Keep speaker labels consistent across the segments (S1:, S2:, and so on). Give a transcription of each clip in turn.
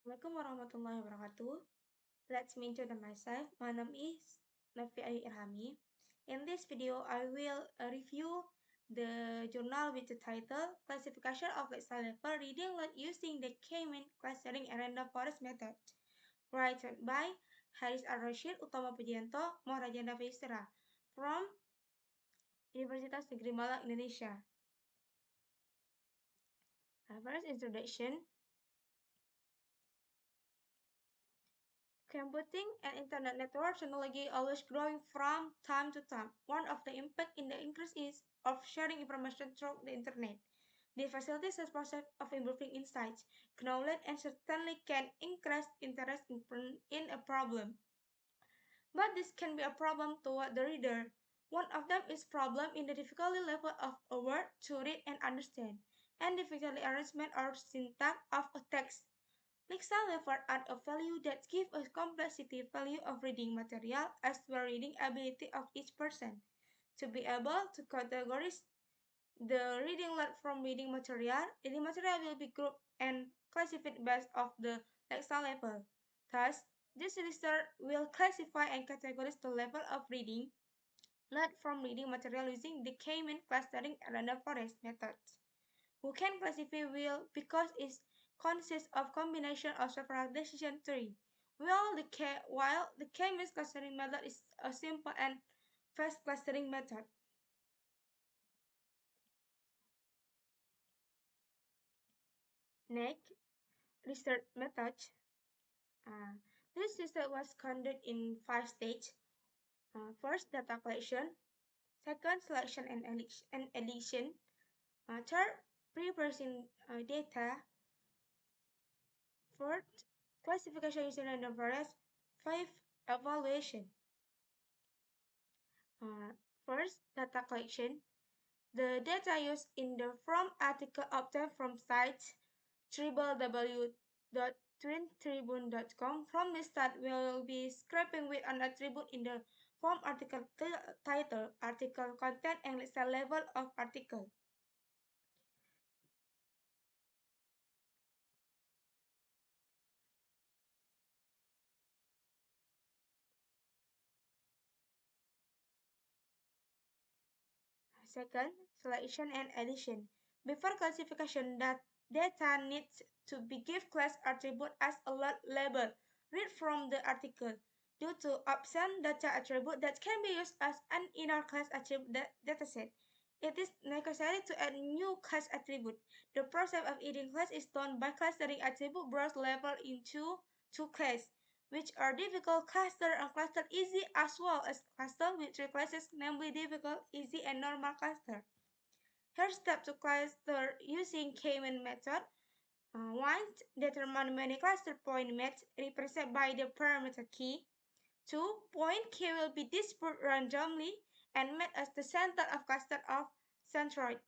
S1: Assalamualaikum warahmatullahi wabarakatuh. Let me introduce myself. My name is Nafi Ayu Irhami. In this video, I will review the journal with the title Classification of Lexile Level Reading Using the K-mean Clustering and Random Forest Method, written by Haris Ar-Rashid, Utama Pujianto, Moharajanda Yusra from Universitas Negeri Malang, Indonesia. First introduction. Computing and internet network technology always growing from time to time. One of the impact in the increase is of sharing information through the internet. This facilitates the process of improving insights, knowledge, and certainly can increase interest in a problem. But this can be a problem toward the reader. One of them is problem in the difficulty level of a word to read and understand, and difficulty arrangement or syntax of a text. Lexile level add a value that gives a complexity value of reading material as well reading ability of each person. To be able to categorize the reading learned from reading material will be grouped and classified based off the Lexile level. Thus, this research will classify and categorize the level of reading learned from reading material using the K-mean clustering and random forest methods. Who can classify will because it consists of combination of several decision trees, while the K-means clustering method is a simple and fast clustering method. Next, research methods. Uh, this research was conducted in 5 stages. First, data collection. Second, selection and addition. Third, pre-processing data. Fourth, classification using random forest. Fifth, evaluation. First, data collection. The data used in the from article obtained from sites www.twintribune.com. From this start, we'll be scraping with an attribute in the from article title, article content, and list level of article. Second, selection and addition. Before classification, that data needs to be given class attribute as a label. Read from the article. Due to absent data attribute that can be used as an inner class attribute dataset, it is necessary to add new class attribute. The process of adding class is done by clustering attribute browse level into two classes, which are difficult cluster and cluster easy, as well as cluster with three classes, namely difficult, easy, and normal cluster. Here's step to cluster using K-mean method. 1. Determine many cluster point match represented by the parameter key. 2. Point K will be dispersed randomly and made as the center of cluster of centroid.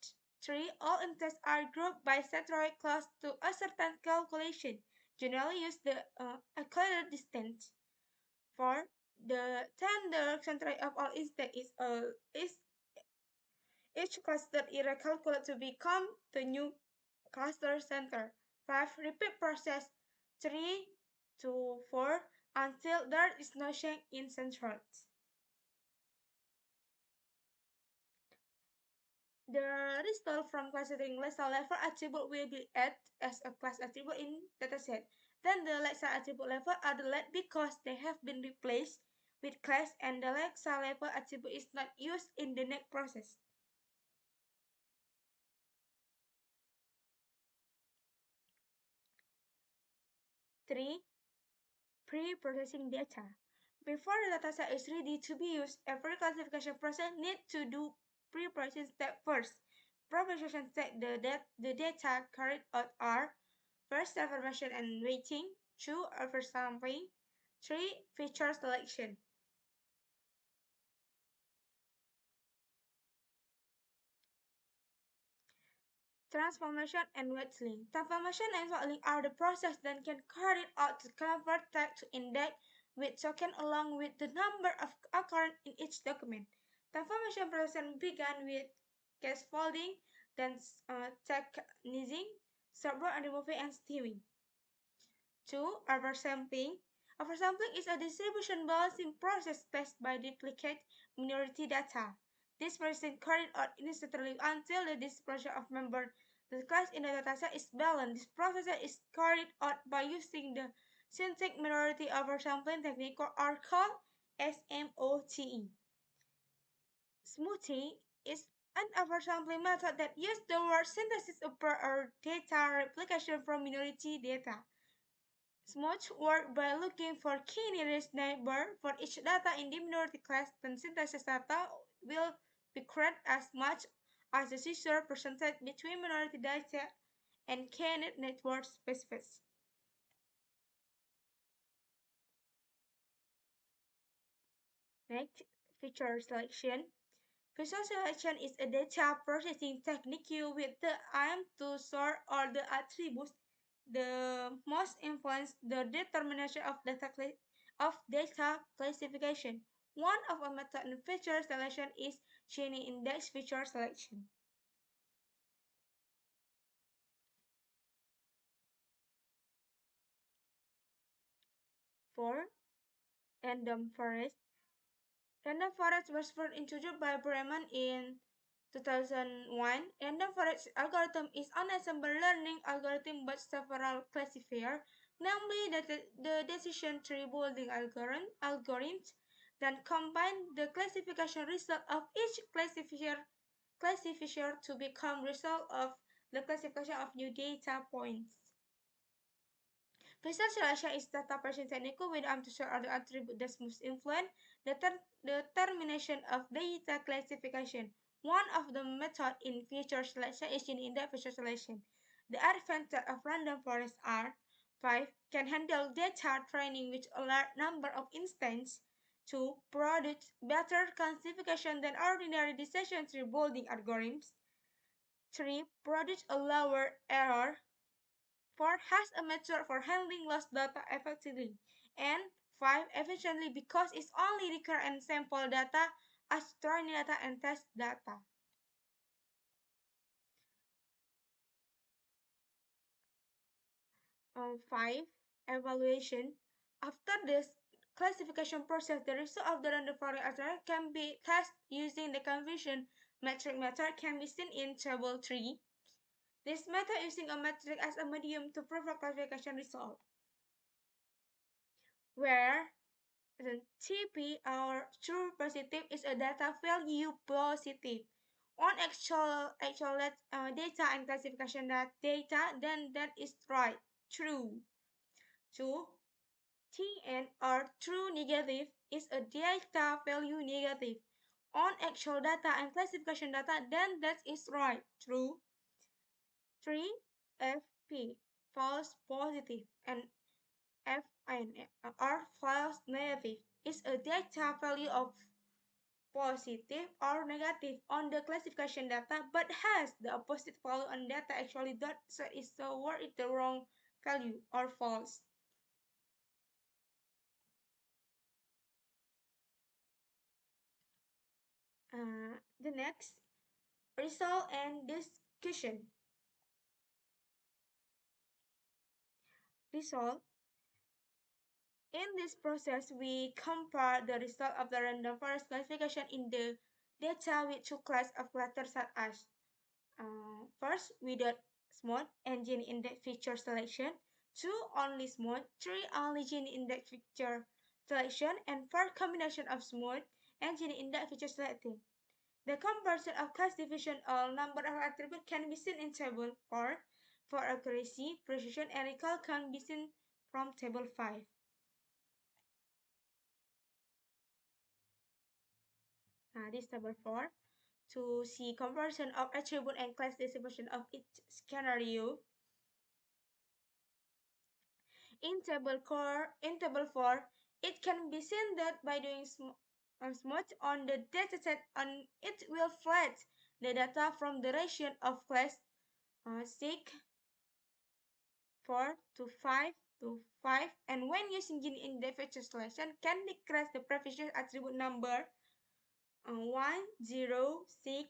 S1: 3. All integers are grouped by centroid close to a certain calculation. Generally use the equator distance. 4. The tender centroid of all integers is each cluster is recalculated to become the new cluster center. 5. Repeat process 3 to 4 until there is no change in centroids. The result from clustering Lexile level attribute will be added as a class attribute in dataset. Then the Lexile attribute level are deleted because they have been replaced with class and the Lexile level attribute is not used in the next process. Three, pre-processing data. Before the dataset is ready to be used, every classification process needs to do pre-processing step first. Pre-processing step the data carried out are first, affirmation and weighting. 2. Oversampling. 3. Feature selection. Transformation and whittling. Transformation and whittling are the process that can carry out to convert text to index with token along with the number of occurrence in each document. Transformation process began with scaffolding, then technizing, subroutine and removing and stewing. Two, oversampling. Oversampling is a distribution balancing process based by duplicate minority data. This process is carried out instantly until the dispersion of member the class in the dataset is balanced. This process is carried out by using the synthetic minority oversampling technique or called SMOTE. Smoothie is an oversampling method that uses the word synthesis or data replication from minority data. Smooth work by looking for key nearest neighbor for each data in the minority class, then synthesis data will be created as much as the scissor percentage between minority data and candidate network specifics. Next, feature selection. Feature selection is a data processing technique with the aim to sort all the attributes the most influence the determination of data classification. One of a method in feature selection is Gini index feature selection. 4. Random forest. Random forest was first introduced by Bremen in 2001. Random forest algorithm is an ensemble learning algorithm but several classifiers, namely the decision tree building algorithms that combine the classification result of each classifier to become result of the classification of new data points. Feature selection is data processing technique with aim to sort all the attributes that most influence the determination of data classification. One of the methods in feature selection is in index feature selection. The advantages of random forests are 5. Can handle data training with a large number of instances. 2. Produce better classification than ordinary decision tree building algorithms. 3. Produce a lower error. 4. Has a method for handling lost data effectively. And 5. Efficiently because it's only recurrent sample data as training data and test data. 5. Evaluation. After this classification process, the result of the random forest array can be tested using the confusion metric method can be seen in table 3. This method using a metric as a medium to provide classification result, where the TP or true positive is a data value positive. On actual data and classification data, then that is right, true. 2. TN or true negative is a data value negative. On actual data and classification data, then that is right, true. 3. FP, false positive, and Fn or false negative is a data value of positive or negative on the classification data but has the opposite value on data actually that so is so where it the wrong value or false. The next result and discussion. Result. In this process, we compare the result of the random forest classification in the data with two classes of clusters such as first, without smooth engine index feature selection, 2 only smooth, 3 only gene index feature selection, and 4 combination of smooth and gene index feature selecting. The comparison of class division all number of attributes can be seen in table 4. For accuracy, precision, and recall can be seen from table 5. This table 4. To see comparison of attribute and class distribution of each scenario. In table 4, it can be seen that by doing smooth on the dataset and it will flat the data from the ratio of class 6, 4 to 5 to 5, and when using gene index feature selection can decrease the previous attribute number 1, 0, 6,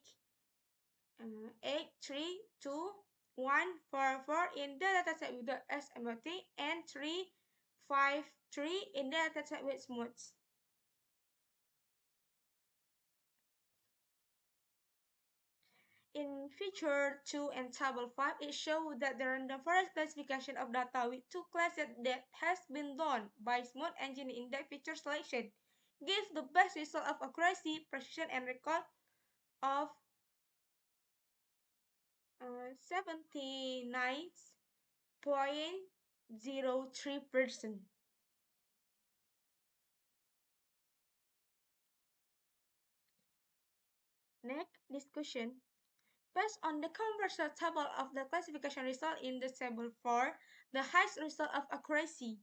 S1: 8, 3, 2, 144 in the dataset with the SMOT and 353 in the dataset with smooth. In Feature 2 and Table 5, it shows that the random forest classification of data with two classes that has been done by smooth engine index feature selection gives the best result of accuracy, precision, and recall of 79.03%. Next, discussion. Based on the conversion table of the classification result in the table 4, the highest result of accuracy,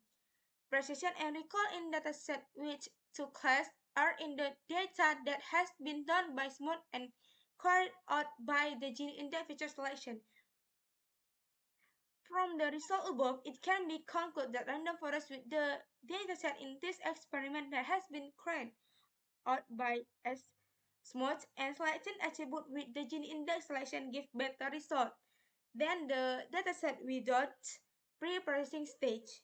S1: precision, and recall in dataset which two classes are in the data that has been done by smooth and carried out by the gene index feature selection. From the result above, it can be concluded that random forest with the dataset in this experiment that has been carried out by as smooth and selection attribute with the gene index selection give better result than the dataset without pre-processing stage.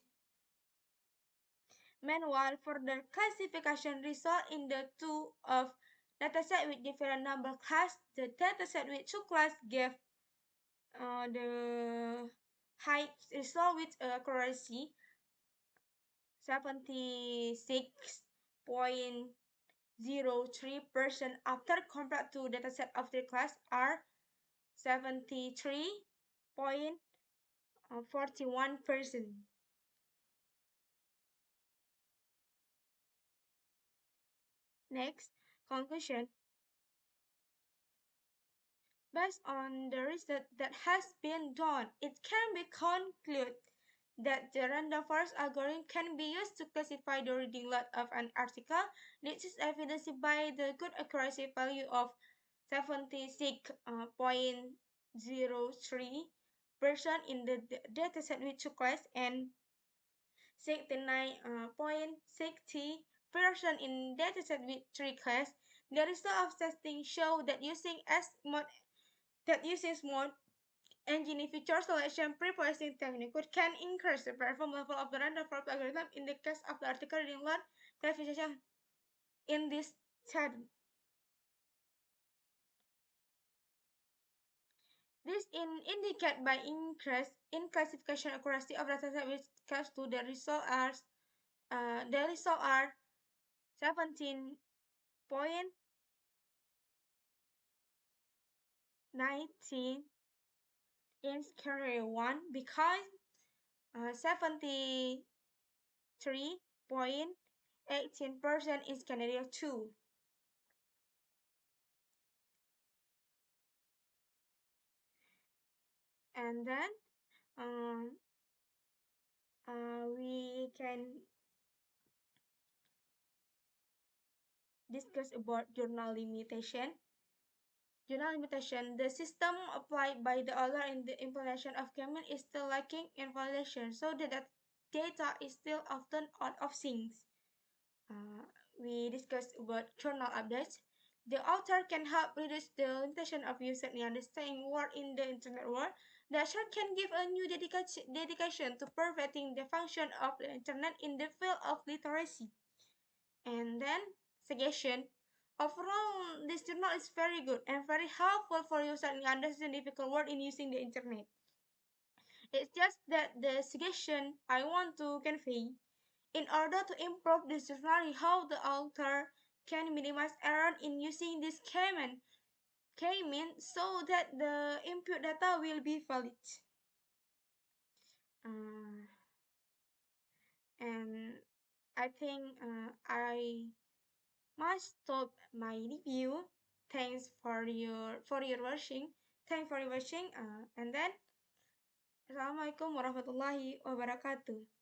S1: Meanwhile, for the classification result in the two of dataset with different number class, the dataset with two class gave the high result with accuracy 76.03% after compared to dataset of the class are 73.41%. Next, conclusion. Based on the research that has been done, it can be concluded that the random forest algorithm can be used to classify the reading load of an article. This is evidenced by the good accuracy value of 76.03% in the dataset with two classes and 69.60% in dataset with three classes. The result of testing show that using smooth engine feature selection pre-processing technique can increase the performance level of the random forest algorithm in the case of the article reading load classification in this study. This indicate by increase in classification accuracy of dataset which comes to the result are 17.19 in scenario 1 because 73.18% in scenario 2. And then we can discuss about journal limitation. Journal limitation, the system applied by the author in the implementation of Kemin is still lacking in validation, so that data is still often out of sync. We discussed about journal updates. The author can help reduce the limitation of user in understanding world in the internet world. The author can give a new dedication to perfecting the function of the internet in the field of literacy. And then, suggestion. Overall, this journal is very good and very helpful for users in understanding difficult words in using the internet. It's just that the suggestion I want to convey in order to improve this journal, how the author can minimize error in using this K-mean so that the input data will be valid. And I think I must stop my review. Thanks for your watching. Thanks for your watching. And then Assalamualaikum warahmatullahi wabarakatuh.